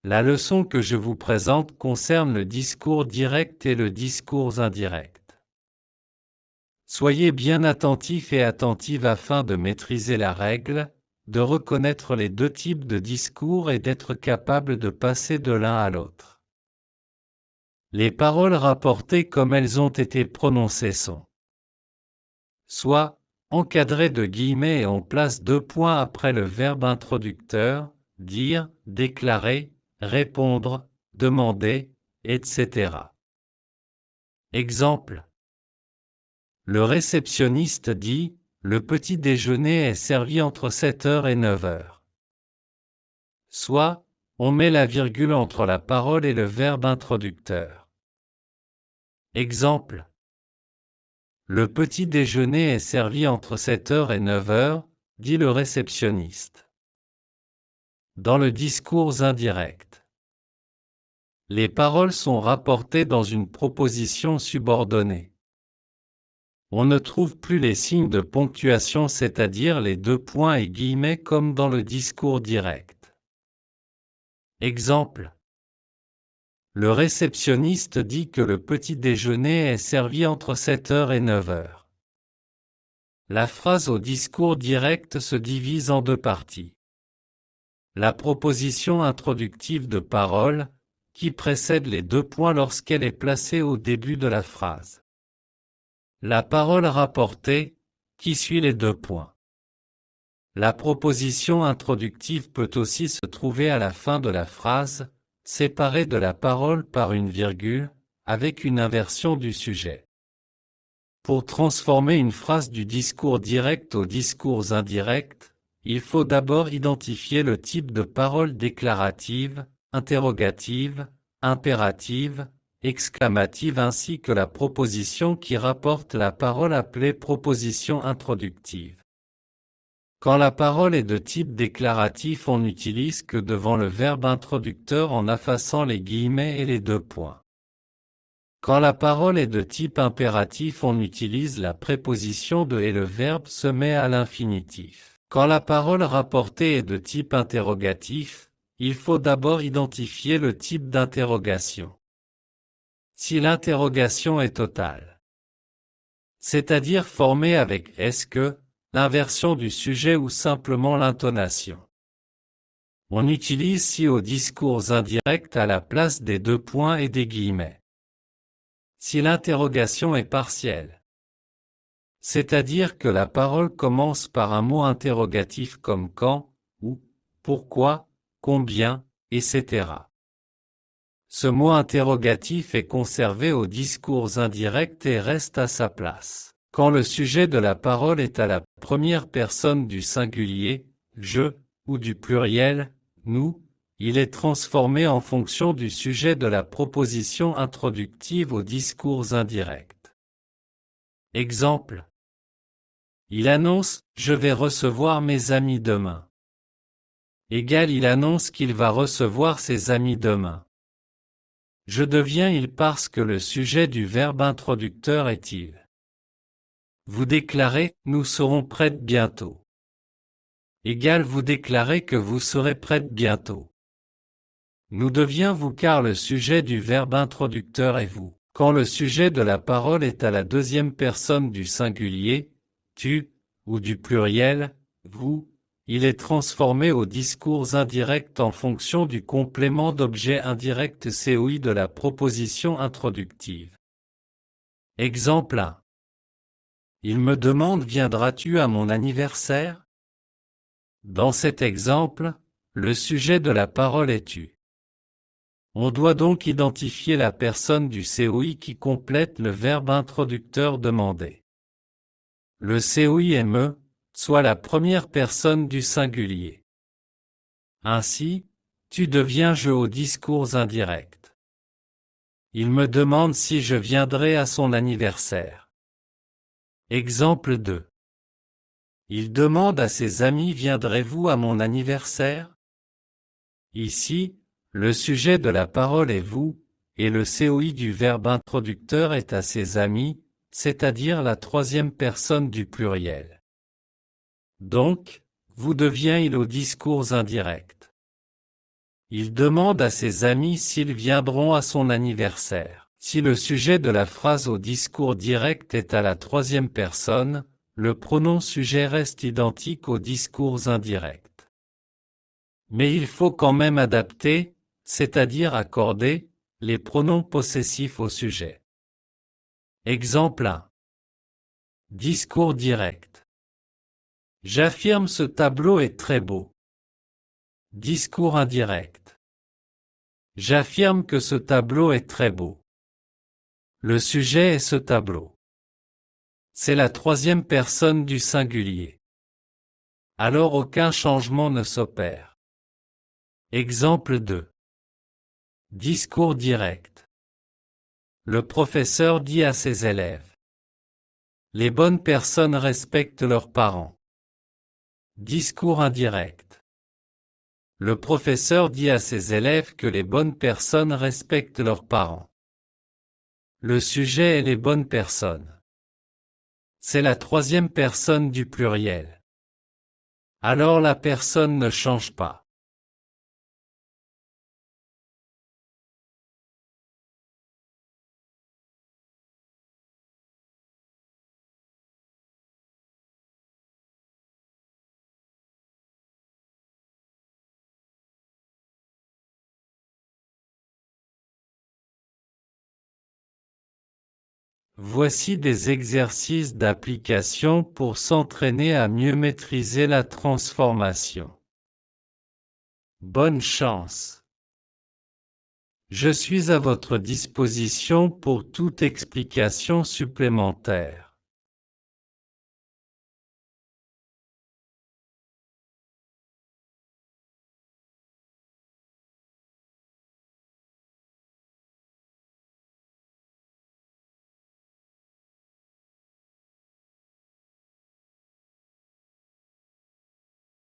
La leçon que je vous présente concerne le discours direct et le discours indirect. Soyez bien attentifs et attentives afin de maîtriser la règle, de reconnaître les deux types de discours et d'être capable de passer de l'un à l'autre. Les paroles rapportées comme elles ont été prononcées sont soit encadrées de guillemets et on place 2 points après le verbe introducteur, dire, déclarer, répondre, demander, etc. Exemple. Le réceptionniste dit, le petit déjeuner est servi entre 7 heures et 9 heures. Soit, on met la virgule entre la parole et le verbe introducteur. Exemple. Le petit déjeuner est servi entre 7 heures et 9 heures, dit le réceptionniste. Dans le discours indirect, les paroles sont rapportées dans une proposition subordonnée. On ne trouve plus les signes de ponctuation, c'est-à-dire les 2 points et guillemets comme dans le discours direct. Exemple. Le réceptionniste dit que le petit déjeuner est servi entre 7 heures et 9 heures. La phrase au discours direct se divise en 2 parties. La proposition introductive de parole, qui précède les 2 points lorsqu'elle est placée au début de la phrase. La parole rapportée, qui suit les 2 points. La proposition introductive peut aussi se trouver à la fin de la phrase, séparée de la parole par une virgule, avec une inversion du sujet. Pour transformer une phrase du discours direct au discours indirect, il faut d'abord identifier le type de parole déclarative, interrogative, impérative, exclamative ainsi que la proposition qui rapporte la parole appelée proposition introductive. Quand la parole est de type déclaratif, on n'utilise que devant le verbe introducteur en effaçant les guillemets et les 2 points. Quand la parole est de type impératif, on utilise la préposition de et le verbe se met à l'infinitif. Quand la parole rapportée est de type interrogatif, il faut d'abord identifier le type d'interrogation. Si l'interrogation est totale, c'est-à-dire formée avec est-ce que, l'inversion du sujet ou simplement l'intonation, on utilise si au discours indirect à la place des 2 points et des guillemets. Si l'interrogation est partielle, c'est-à-dire que la parole commence par un mot interrogatif comme quand, où, pourquoi, combien, etc. Ce mot interrogatif est conservé au discours indirect et reste à sa place. Quand le sujet de la parole est à la première personne du singulier, je, ou du pluriel, nous, il est transformé en fonction du sujet de la proposition introductive au discours indirect. Exemple. Il annonce « Je vais recevoir mes amis demain ». Égal il annonce qu'il va recevoir ses amis demain. Je deviens il parce que le sujet du verbe introducteur est il. Vous déclarez « Nous serons prêtes bientôt ». Égal vous déclarez que vous serez prête bientôt. Nous devient vous car le sujet du verbe introducteur est vous. Quand le sujet de la parole est à la deuxième personne du singulier, tu, ou du pluriel, vous, il est transformé au discours indirect en fonction du complément d'objet indirect COI de la proposition introductive. Exemple 1. Il me demande viendras-tu à mon anniversaire? Dans cet exemple, le sujet de la parole est tu. On doit donc identifier la personne du COI qui complète le verbe introducteur demandé. Le COI est me, soit la première personne du singulier. Ainsi, tu deviens je au discours indirect. Il me demande si je viendrai à son anniversaire. Exemple 2. Il demande à ses amis viendrez-vous à mon anniversaire? Ici, le sujet de la parole est vous, et le COI du verbe introducteur est à ses amis, c'est-à-dire la troisième personne du pluriel. Donc, vous devient il au discours indirect. Il demande à ses amis s'ils viendront à son anniversaire. Si le sujet de la phrase au discours direct est à la troisième personne, le pronom sujet reste identique aux discours indirects. Mais il faut quand même adapter, c'est-à-dire accorder, les pronoms possessifs au sujet. Exemple 1. Discours direct. J'affirme ce tableau est très beau. Discours indirect. J'affirme que ce tableau est très beau. Le sujet est ce tableau. C'est la troisième personne du singulier. Alors aucun changement ne s'opère. Exemple 2. Discours direct. Le professeur dit à ses élèves. Les bonnes personnes respectent leurs parents. Discours indirect. Le professeur dit à ses élèves que les bonnes personnes respectent leurs parents. Le sujet est les bonnes personnes. C'est la troisième personne du pluriel. Alors la personne ne change pas. Voici des exercices d'application pour s'entraîner à mieux maîtriser la transformation. Bonne chance. Je suis à votre disposition pour toute explication supplémentaire.